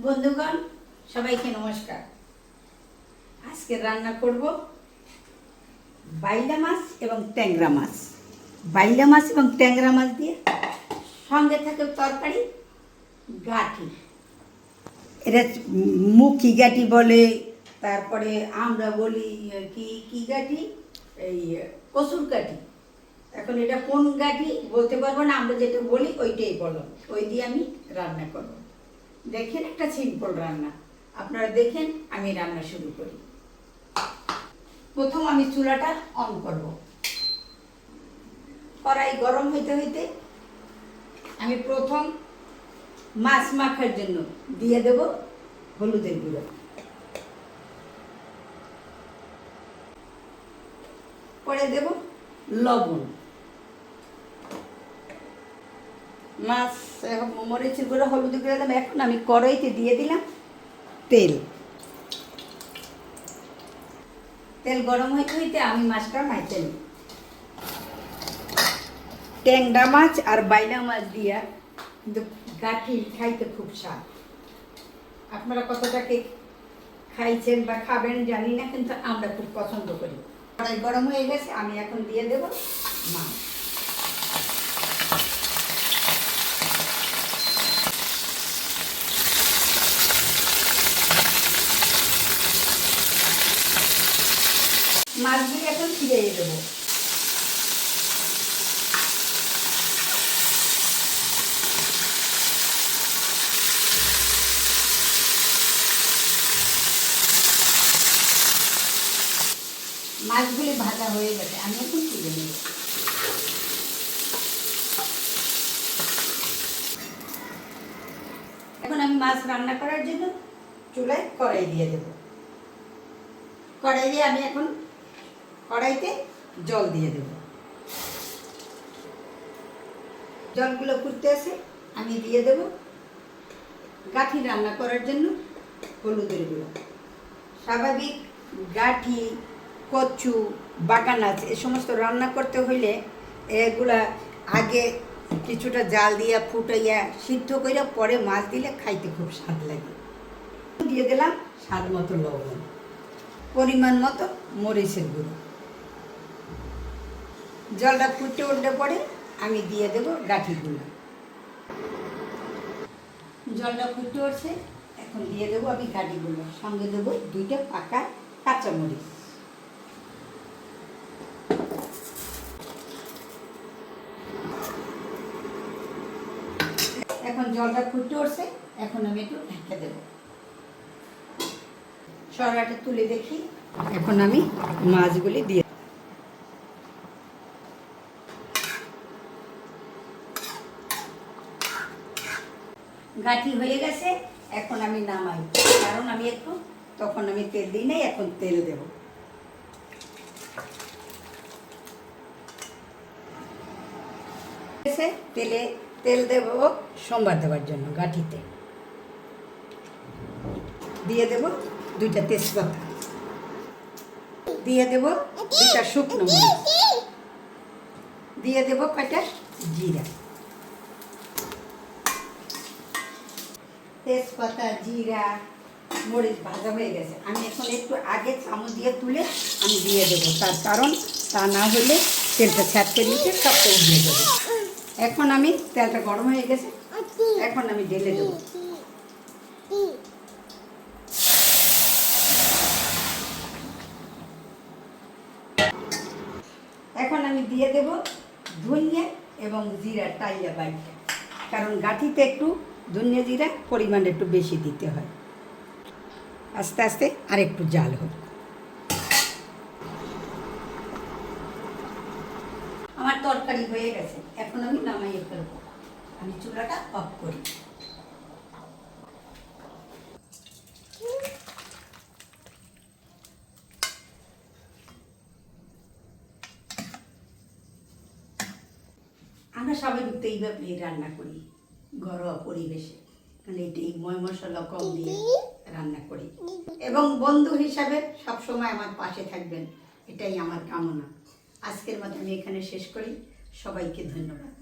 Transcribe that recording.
বন্ধুগণ সবাইকে নমস্কার। আজকে রান্না করব বাইলা মাছ এবং ট্যাংরা মাছ। বাইলা মাছ এবং ট্যাংরা মাছ দিয়ে সঙ্গে থাকে তরকারি গাঠি। এটা মুখি গাঠি বলে, তারপরে আমরা বলি কি কি গাঠি, এই কসুর গাঠি। এখন এটা কোন গাঠি বলতে পারবো না, আমরা যেটা বলি ওইটাই বলো। ওই দিয়ে আমি রান্না করব। দেখেন একটা সিম্পল রান্না, আপনারা দেখেন। আমি রান্না শুরু করি। প্রথম আমি চুলাটা অন করব। কড়াই গরম হইতে হইতে আমি প্রথম মাছ মাখার জন্য দিয়ে দেব হলুদের গুঁড়ো, পরে দেব লবণ, মাছ মরিচের গুঁড়ো, হলুদের গুঁড়ো দিলাম। এখন আমি কড়াইতে দিয়ে দিলাম তেল। তেল গরম হইতে হইতে আমি মাছটা মাইতে নিই। ট্যাংরা মাছ আর বাইলা মাছ দিয়া কিন্তু গাঠি খাইতে খুব স্বাদ। আপনারা কতটাকে খাইছেন বা খাবেন জানি না, কিন্তু আমরা খুব পছন্দ করি। কড়াই গরম হয়ে গেছে, আমি এখন দিয়ে দেব মাছ। মাছগুলি এখন ছিঁড়ে দেবো। মাছগুলি ভাজা হয়ে গেছে, আমি এখন তুলে নেব। এখন আমি মাছ রান্না করার জন্য চুলায় কড়াই দিয়ে দেব। কড়াই দিয়ে আমি এখন কড়াইতে জল দিয়ে দেব। জলগুলো ফুটতে আসে, আমি দিয়ে দেব গাঠি রান্না করার জন্য হলুদের গুঁড়ো। স্বাভাবিক গাঠি, কচু, বাগানাচ এ সমস্ত রান্না করতে হইলে এগুলা আগে কিছুটা জাল দিয়া ফুটাইয়া সিদ্ধ কইরা পরে মাছ দিলে খাইতে খুব স্বাদ লাগে। দিয়ে দিলাম স্বাদ মতো লবণ, পরিমাণ মতো মরিচের গুঁড়ো। জলটা ফুটে উঠলে পরে আমি দিয়ে দেব গাঠিগুলো। জলটা ফুটে উঠছে, এখন দিয়ে দেবো আমি গাঠিগুলো। সঙ্গে দেবো 2টা পাকা কাঁচামরিচ। এখন জলটা ফুটে উঠছে, এখন আমি একটু ঢেকে দেবো। সরাটা তুলে দেখি। এখন আমি মাছগুলি দিয়ে গাঠি হয়ে গেছে, এখন আমি নামাই। কারণ আমি একটু তখন আমি তেল দিই নাই, এখন তেল দেব। তেল দেব সোমবার দেওয়ার জন্য। গাঠিতে দিয়ে দেব 2টা তেজপাতা, দিয়ে দেব 2টা শুকনো মরিচ, দিয়ে দেব কয়টা জিরা। তেজপাতা, জিরা, মরিচ ভাজা হয়ে গেছে। আমি এখন একটু আগে চামচ দিয়ে তুলে আমি দিয়ে দেবো, তার কারণ তা না হলে তেলটা ছাড়তে নিতে সবটা উঠিয়ে দেবো। এখন আমি তেলটা গরম হয়ে গেছে, এখন আমি ঢেলে দেবো। এখন আমি দিয়ে দেব ধনিয়া এবং জিরা টাইয়া বাইটা। কারণ গাঠিতে একটু ধনিয়া জিরা পরিমাণ একটু বেশি দিতে হয়। আস্তে আস্তে আর একটু জাল হোক। আমার তরকারি হয়ে গেছে, এখন আমি নামাইয়ে ফেলবো। আমি চুলাটা অফ করি। আমরা সবাই এইভাবে রান্না করি ঘরোয়া পরিবেশে, মানে এটাই ময় মশলা কম দিয়ে রান্না করি। এবং বন্ধু হিসাবে সবসময় আমার পাশে থাকবেন, এটাই আমার কামনা। আজকের মতো আমি এখানে শেষ করি। সবাইকে ধন্যবাদ।